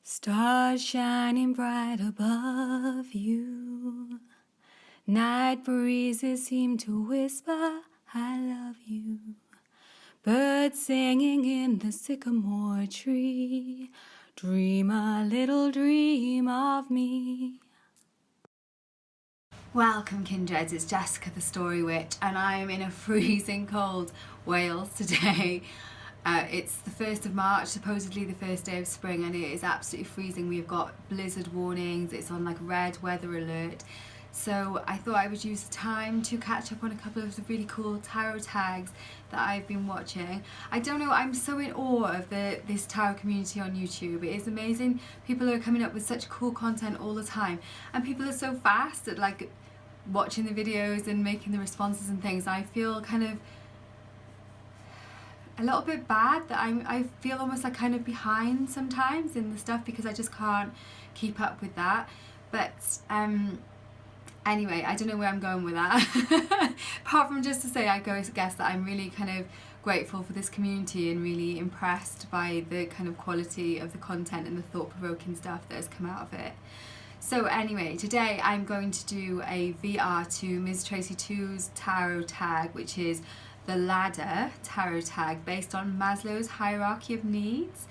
Stars shining bright above you. Night breezes seem to whisper, I love you. Birds singing in the sycamore tree. Dream a little dream of me. Welcome, kindreds, it's Jessica the Story Witch, and I am in a freezing cold Wales today. It's the 1st of March, supposedly the first day of spring, and it is absolutely freezing. We've got blizzard warnings, it's on like red weather alert. So I thought I would use the time to catch up on a couple of the really cool tarot tags that I've been watching. I don't know, I'm so in awe of this tarot community on YouTube. It is amazing. People are coming up with such cool content all the time, and people are so fast at like watching the videos and making the responses and things. I feel kind of a little bit bad that I feel almost like kind of behind sometimes in the stuff because I just can't keep up with that. But anyway, I don't know where I'm going with that. Apart from just to say, I guess that I'm really kind of grateful for this community and really impressed by the kind of quality of the content and the thought-provoking stuff that has come out of it. So anyway, today I'm going to do a VR to MsTracyTwo's tarot tag, which is the Ladder tarot tag based on Maslow's Hierarchy of Needs.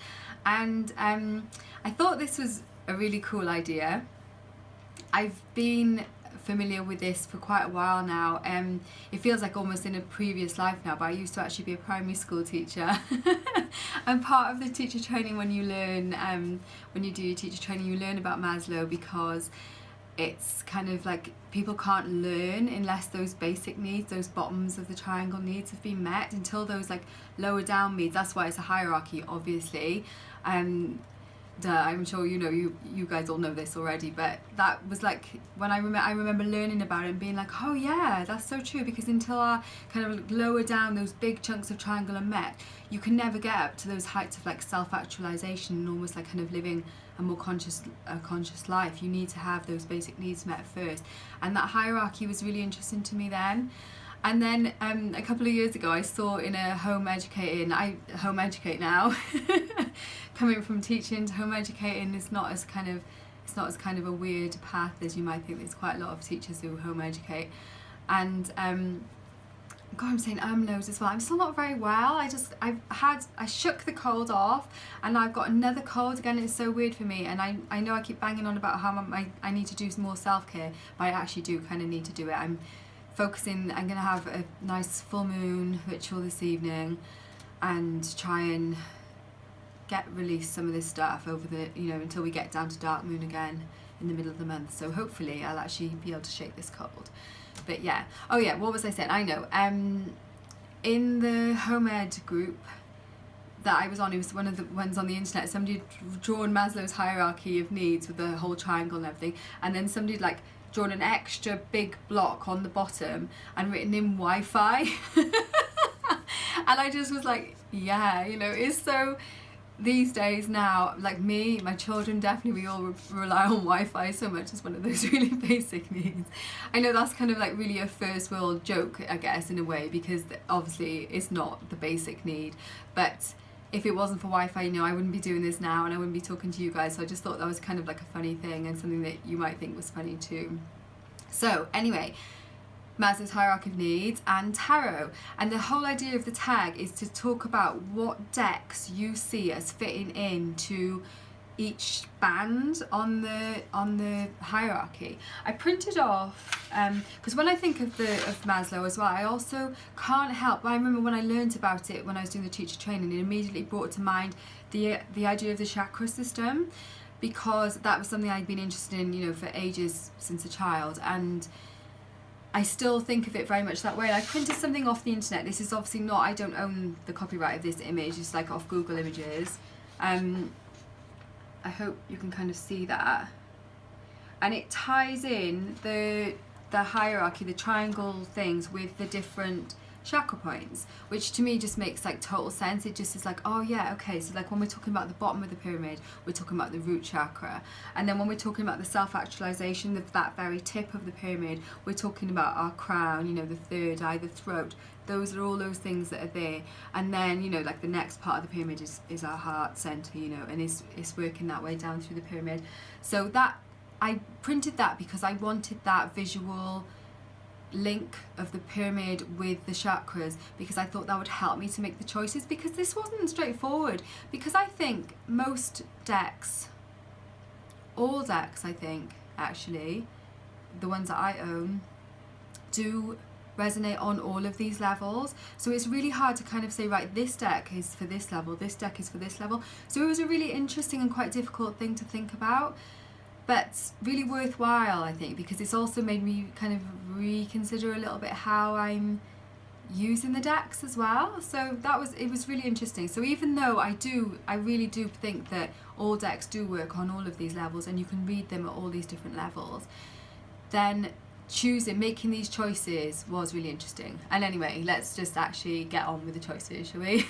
And I thought this was a really cool idea. I've been familiar with this for quite a while now. It feels like almost in a previous life now, but I used to actually be a primary school teacher. And part of the teacher training, when you learn, when you do your teacher training, you learn about Maslow because it's kind of like people can't learn unless those basic needs, those bottoms of the triangle needs have been met, until those like lower down needs. That's why it's a hierarchy, obviously. I'm sure you know, you guys all know this already, but that was like when I remember learning about it and being like, oh yeah, that's so true, because until our kind of lower down, those big chunks of triangle are met, you can never get up to those heights of like self-actualization and almost like kind of living a more conscious life. You need to have those basic needs met first, and that hierarchy was really interesting to me then. And then a couple of years ago I saw in a home educating, I home educate now, coming from teaching to home educating is not as kind of a weird path as you might think. There's quite a lot of teachers who home educate, and God, I'm saying loads as well. I'm still not very well. I shook the cold off, and I've got another cold again. It's so weird for me, and I know I keep banging on about how I need to do some more self-care, but I actually do kind of need to do it. I'm focusing, I'm gonna have a nice full moon ritual this evening and try and release some of this stuff over the, until we get down to dark moon again in the middle of the month. So hopefully I'll actually be able to shake this cold. But yeah, oh yeah, what was I saying? I know, in the home ed group that I was on, it was one of the ones on the internet, somebody had drawn Maslow's hierarchy of needs with the whole triangle and everything, and then somebody had like drawn an extra big block on the bottom and written in Wi-Fi. And I just was like, yeah, it's so, these days now, like me, my children, definitely we all rely on Wi-Fi so much as one of those really basic needs. I know that's kind of like really a first world joke, I guess, in a way, because obviously it's not the basic need, but if it wasn't for Wi-Fi, I wouldn't be doing this now and I wouldn't be talking to you guys. So I just thought that was kind of like a funny thing and something that you might think was funny too. So anyway, Maslow's Hierarchy of Needs and tarot, and the whole idea of the tag is to talk about what decks you see as fitting into each band on the hierarchy. I printed off because when I think of Maslow as well, I also can't help. I remember when I learnt about it when I was doing the teacher training, it immediately brought to mind the idea of the chakra system, because that was something I'd been interested in, for ages since a child, and I still think of it very much that way. I printed something off the internet. This is obviously not, I don't own the copyright of this image, it's like off Google Images. I hope you can kind of see that, and it ties in the hierarchy, the triangle things, with the different chakra points, which to me just makes like total sense. It just is like, oh yeah, okay, so like when we're talking about the bottom of the pyramid, we're talking about the root chakra, and then when we're talking about the self-actualization of that very tip of the pyramid, we're talking about our crown, you know, the third eye, the throat. Those are all those things that are there. And then, you know, like the next part of the pyramid is our heart center, you know, and it's working that way down through the pyramid. So that, I printed that because I wanted that visual link of the pyramid with the chakras, because I thought that would help me to make the choices, because this wasn't straightforward. Because I think most decks, all decks I think actually, the ones that I own, do resonate on all of these levels. So it's really hard to kind of say, right, this deck is for this level, this deck is for this level. So it was a really interesting and quite difficult thing to think about, but really worthwhile, I think, because it's also made me kind of reconsider a little bit how I'm using the decks as well. So it was really interesting. So even though I really do think that all decks do work on all of these levels and you can read them at all these different levels, then making these choices was really interesting. And anyway, let's just actually get on with the choices, shall we?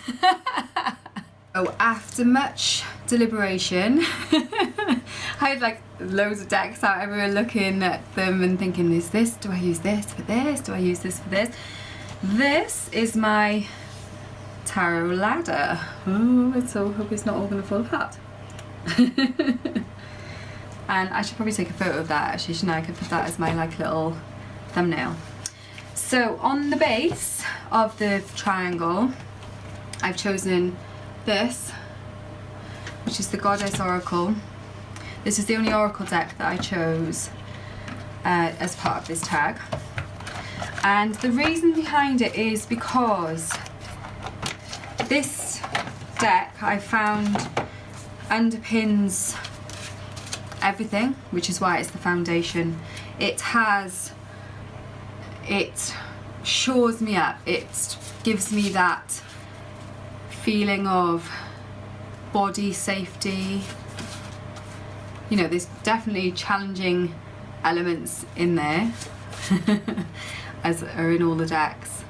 So after much deliberation, I had like loads of decks out everywhere, looking at them and thinking, do I use this for this? Do I use this for this? This is my tarot ladder. Oh, let's hope it's not all going to fall apart. And I should probably take a photo of that actually, shouldn't I? I could put that as my like little thumbnail. So on the base of the triangle, I've chosen this, which is the Goddess Oracle. This is the only Oracle deck that I chose as part of this tag. And the reason behind it is because this deck I found underpins everything, which is why it's the foundation. It shores me up, it gives me that feeling of body safety. You know, there's definitely challenging elements in there as are in all the decks,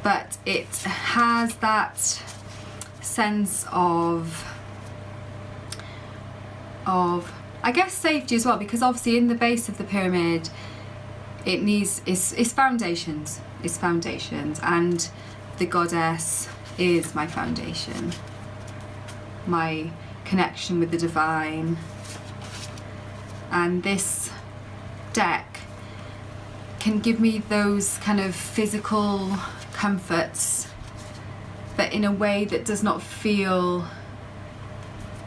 but it has that sense of I guess safety as well, because obviously in the base of the pyramid it's foundations, and the goddess is my foundation, my connection with the divine. And this deck can give me those kind of physical comforts, but in a way that does not feel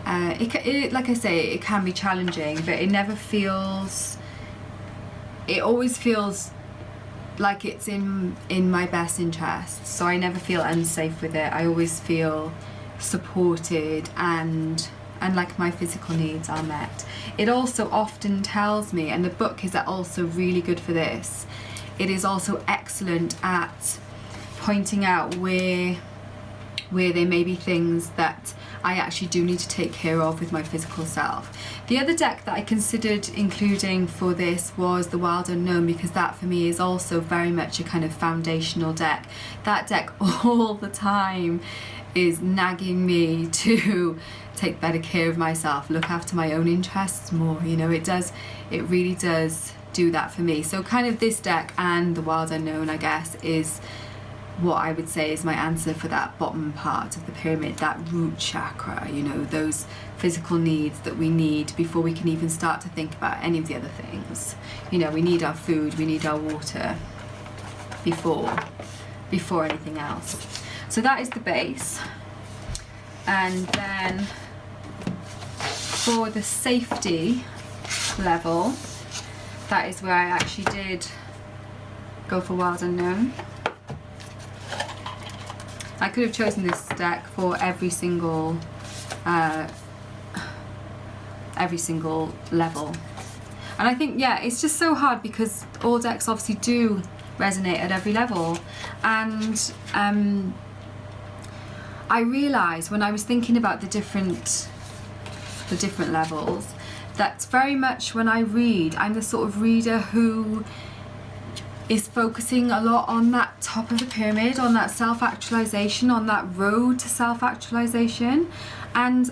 like I say, it can be challenging, but it never feels, it always feels like it's in my best interest. So I never feel unsafe with it. I always feel supported and like my physical needs are met. It also often tells me, and the book is also really good for this, it is also excellent at pointing out where there may be things that I actually do need to take care of with my physical self. The other deck that I considered including for this was the Wild Unknown, because that for me is also very much a kind of foundational deck. That deck all the time is nagging me to take better care of myself, look after my own interests more, you know, it really does do that for me. So kind of this deck and the Wild Unknown, I guess, is what I would say is my answer for that bottom part of the pyramid, that root chakra, you know, those physical needs that we need before we can even start to think about any of the other things. You know, we need our food, we need our water before anything else. So that is the base. And then for the safety level, that is where I actually did go for Wild Unknown. I could have chosen this deck for every single level. And I think, yeah, it's just so hard because all decks obviously do resonate at every level. And I realised when I was thinking about the different levels, that very much when I read, I'm the sort of reader who is focusing a lot on that top of the pyramid, on that self-actualization, on that road to self-actualization. And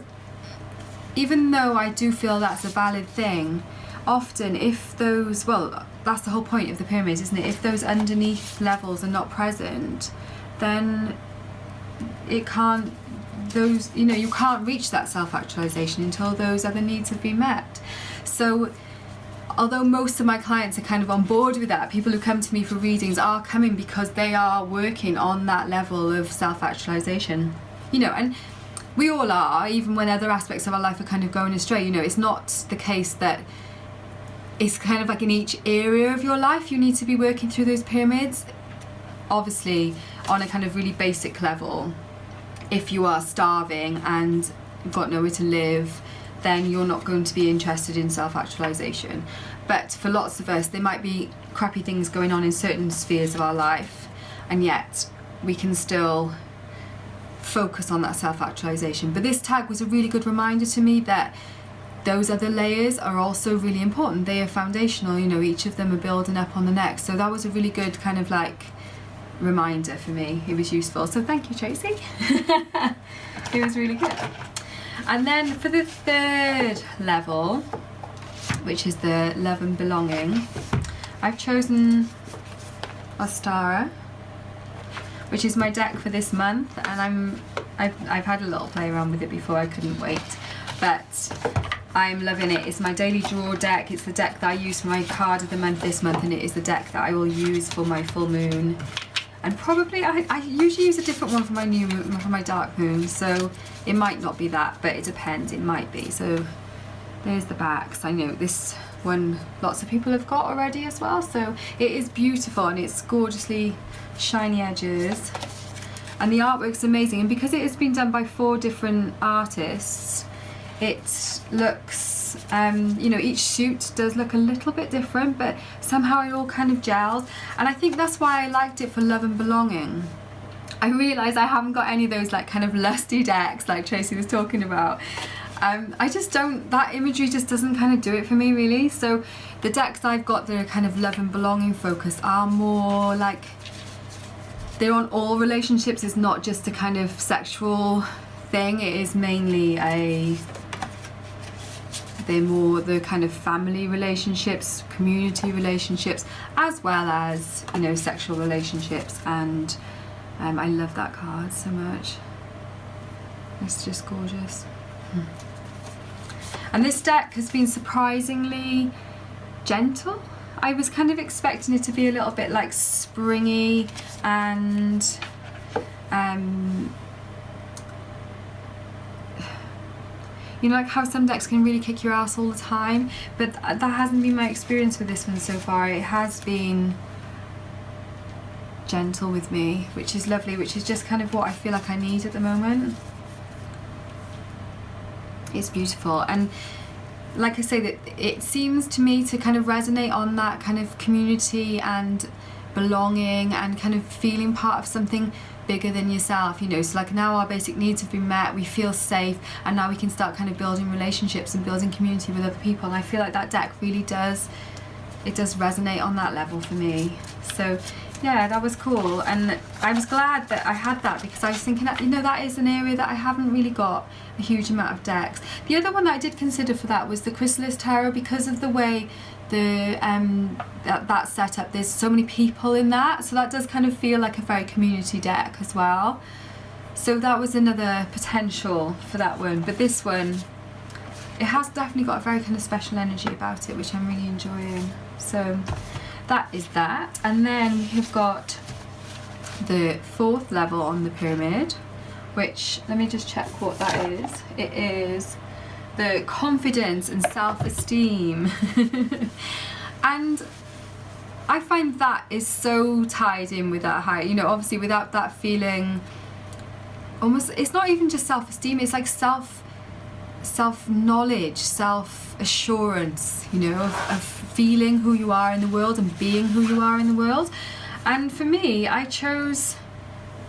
even though I do feel that's a valid thing, often if those, well, that's the whole point of the pyramid, isn't it? If those underneath levels are not present, then it can't, those, you know, you can't reach that self-actualization until those other needs have been met. So although most of my clients are kind of on board with that, people who come to me for readings are coming because they are working on that level of self-actualization, you know, and we all are, even when other aspects of our life are kind of going astray. You know, it's not the case that it's kind of like in each area of your life you need to be working through those pyramids. Obviously, on a kind of really basic level, if you are starving and you've got nowhere to live, then you're not going to be interested in self-actualization. But for lots of us, there might be crappy things going on in certain spheres of our life, and yet we can still focus on that self-actualization. But this tag was a really good reminder to me that those other layers are also really important. They are foundational, you know, each of them are building up on the next. So that was a really good kind of like reminder for me. It was useful. So thank you, Tracy. It was really good. And then for the third level, which is the love and belonging, I've chosen Ostara, which is my deck for this month, and I've had a little play around with it before. I couldn't wait, but I'm loving it. It's my daily draw deck. It's the deck that I use for my card of the month this month, and it is the deck that I will use for my full moon. And probably I usually use a different one for my new moon, for my dark moon, so it might not be that, but it depends. It might be. So there's the backs. I know this one lots of people have got already as well, so it is beautiful and it's gorgeously shiny edges, and the artwork's amazing. And because it has been done by 4 different artists, it looks you know, each shoot does look a little bit different, but somehow it all kind of gels. And I think that's why I liked it for love and belonging. I realise I haven't got any of those like kind of lusty decks like Tracy was talking about. I just don't, that imagery just doesn't kind of do it for me really. So the decks I've got that are kind of love and belonging focused are more like, they're on all relationships. It's not just a kind of sexual thing. It is mainly they're more the kind of family relationships, community relationships, as well as, you know, sexual relationships. And I love that card so much. It's just gorgeous. And this deck has been surprisingly gentle. I was kind of expecting it to be a little bit like springy and you know, like how some decks can really kick your ass all the time, but that hasn't been my experience with this one so far. It has been gentle with me, which is lovely, which is just kind of what I feel like I need at the moment. It's beautiful, and like I say, that it seems to me to kind of resonate on that kind of community and belonging and kind of feeling part of something bigger than yourself, you know. So like now our basic needs have been met, we feel safe, and now we can start kind of building relationships and building community with other people. And I feel like that deck really does, it does resonate on that level for me. So yeah, that was cool, and I was glad that I had that, because I was thinking that, you know, that is an area that I haven't really got a huge amount of decks. The other one that I did consider for that was the Chrysalis Tarot, because of the way the that setup, there's so many people in that, so that does kind of feel like a very community deck as well. So that was another potential for that one. But this one, it has definitely got a very kind of special energy about it, which I'm really enjoying. So that is that. And then we have got the 4th level on the pyramid, which, let me just check what that is. It is the confidence and self-esteem. And I find that is so tied in with that high, you know, obviously without that feeling, almost, it's not even just self-esteem, it's like self-knowledge, self-assurance, you know, of feeling who you are in the world and being who you are in the world. And for me, I chose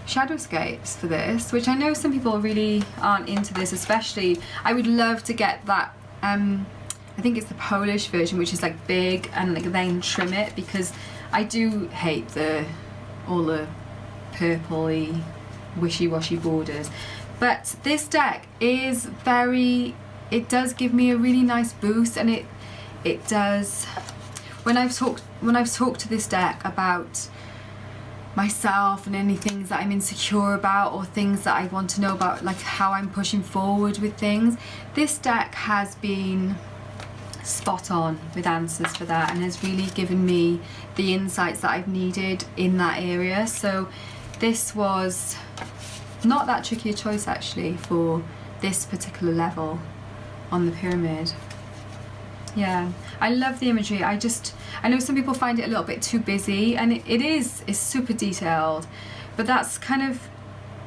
Shadowscapes for this, which I know some people really aren't into this, especially. I would love to get that, I think it's the Polish version, which is like big and like then trim it, because I do hate all the purpley wishy-washy borders, but this deck is it does give me a really nice boost, and it does, when I've talked to this deck about myself and any things that I'm insecure about, or things that I want to know about, like how I'm pushing forward with things, this deck has been spot on with answers for that, and has really given me the insights that I've needed in that area. So this was not that tricky a choice actually for this particular level on the pyramid. Yeah, I love the imagery. I know some people find it a little bit too busy, and it's super detailed, but that's kind of,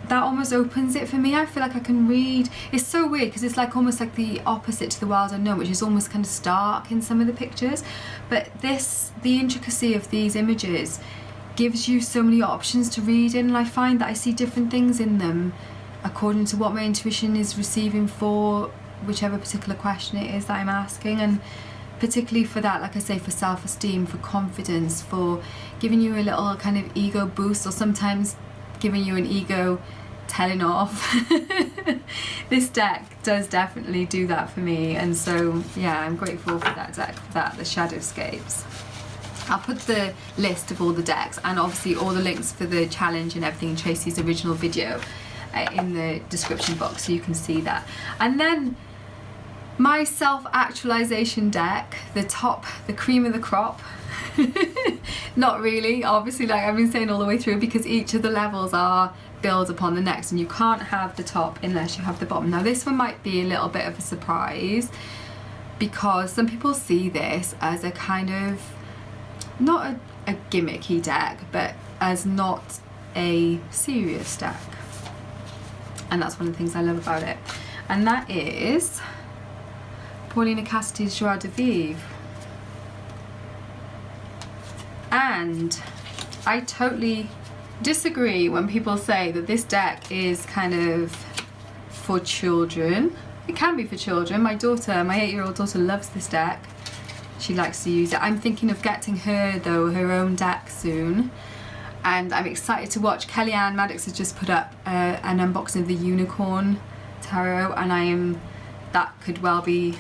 that almost opens it for me. I feel like I can read. It's so weird because it's like almost like the opposite to the wild unknown, which is almost kind of stark in some of the pictures, but the intricacy of these images gives you so many options to read in, and I find that I see different things in them according to what my intuition is receiving for whichever particular question it is that I'm asking. And particularly for that, like I say, for self-esteem, for confidence, for giving you a little kind of ego boost, or sometimes giving you an ego telling off. This deck does definitely do that for me, and so yeah, I'm grateful for that deck, for that, the Shadowscapes. I'll put the list of all the decks and obviously all the links for the challenge and everything in Tracy's original video in the description box, so you can see that. And then my self-actualization deck, the cream of the crop. Not really, obviously, like I've been saying all the way through, because each of the levels are build upon the next, and you can't have the top unless you have the bottom. Now this one might be a little bit of a surprise, because some people see this as a kind of, not a gimmicky deck, but as not a serious deck. And that's one of the things I love about it. And that is Paulina Cassidy's Joie de Vivre. And I totally disagree when people say that this deck is kind of for children. It can be for children. My 8-year-old daughter loves this deck. She likes to use it. I'm thinking of getting her, though, her own deck soon. And I'm excited to watch. Kellyanne Maddox has just put up an unboxing of the Unicorn Tarot, and that could well be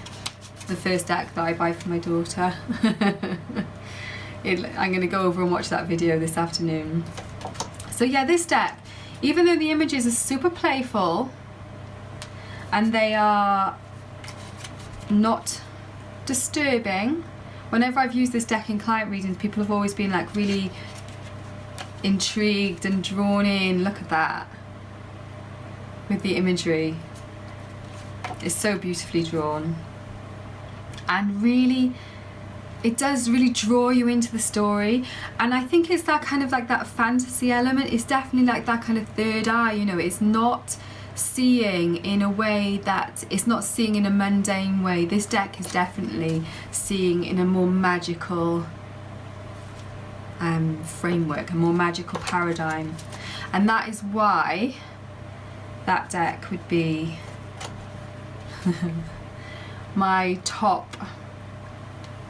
the first deck that I buy for my daughter. I'm going to go over and watch that video this afternoon. So yeah, this deck, even though the images are super playful and they are not disturbing, whenever I've used this deck in client readings, people have always been like really intrigued and drawn in. Look at that, with the imagery. It's so beautifully drawn, and really it does really draw you into the story. And I think it's that kind of like that fantasy element. It's definitely like that kind of third eye, you know. It's not seeing in a way that, it's not seeing in a mundane way. This deck is definitely seeing in a more magical framework, a more magical paradigm. And that is why that deck would be my top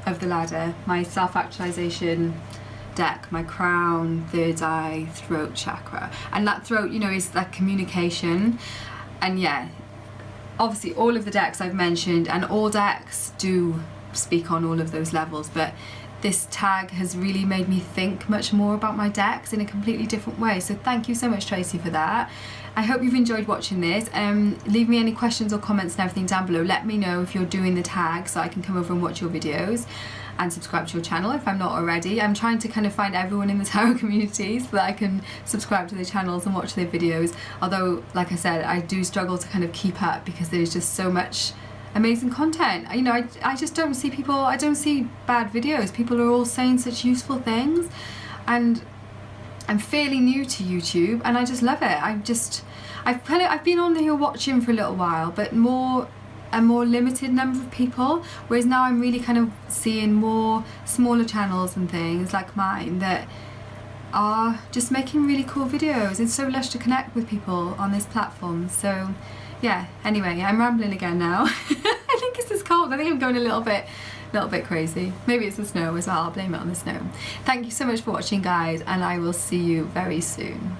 of the ladder, my self-actualization deck, my crown, third eye, throat chakra. And that throat, you know, is that communication. And yeah, obviously all of the decks I've mentioned, and all decks do speak on all of those levels, but this tag has really made me think much more about my decks in a completely different way. So thank you so much, Tracy, for that. I hope you've enjoyed watching this. Leave me any questions or comments and everything down below. Let me know if you're doing the tag so I can come over and watch your videos, and subscribe to your channel if I'm not already. I'm trying to kind of find everyone in the tarot community so that I can subscribe to their channels and watch their videos. Although, like I said, I do struggle to kind of keep up because there's just so much amazing content. You know, I just don't see people, I don't see bad videos. People are all saying such useful things, and I'm fairly new to YouTube and I just love it. I've been on here watching for a little while, but a more limited number of people, whereas now I'm really kind of seeing more smaller channels and things like mine that are just making really cool videos. It's so lush to connect with people on this platform. So yeah, anyway, I'm rambling again now. I think it's this cold. I think I'm going a little bit little bit crazy. Maybe it's the snow as well, I'll blame it on the snow. Thank you so much for watching, guys, and I will see you very soon.